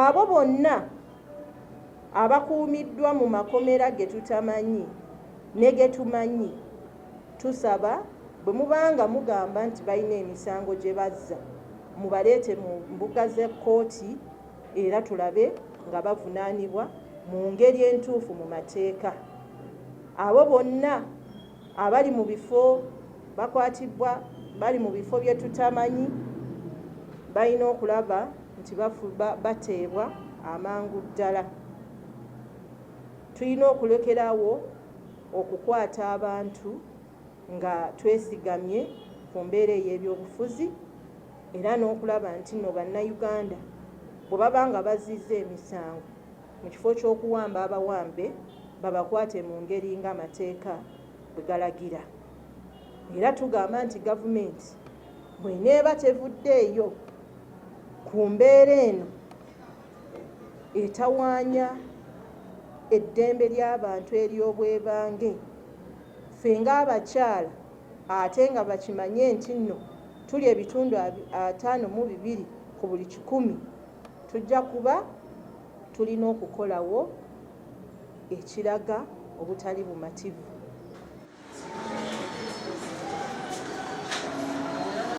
abo bonna abakuumiddwa mu makomera ge tutamanyi ne ge tumanyi, tusaba bwe mubanga mugamba nti balina emisango gye bazza mubaleete mu mbuga z'ekkooti era tulabe nga bavunaanibwa mu ngeri entuufu mu mateeka. Abo bonna abali mu bifo bakwatibwa bali mu bifo bye tutamanyi balina okulaba nti bateebwa amangu ddala. Tulina okulekerawo okukwata abantu nga twesigamye ku mbeera ey'ebyobufuzi era n'okulaba nti nno bannayuganda bwe baba nga bazizza emisango mu kifo ky'okuwamba abawambe babakwate mu ngeri ng'amateeka bwe galagira. Era tugamba nti gavumenti bw'eneeba tevuddeeyo ku mbeera eno etawaanya eddembe ly'abantu ery'obwebange, ffe ng'abakyala ate nga bakimanye nti nno tuli ebitundu 52 ku buli 100, tujja kuba tulina okukolawo ekiraga obutali bumativu.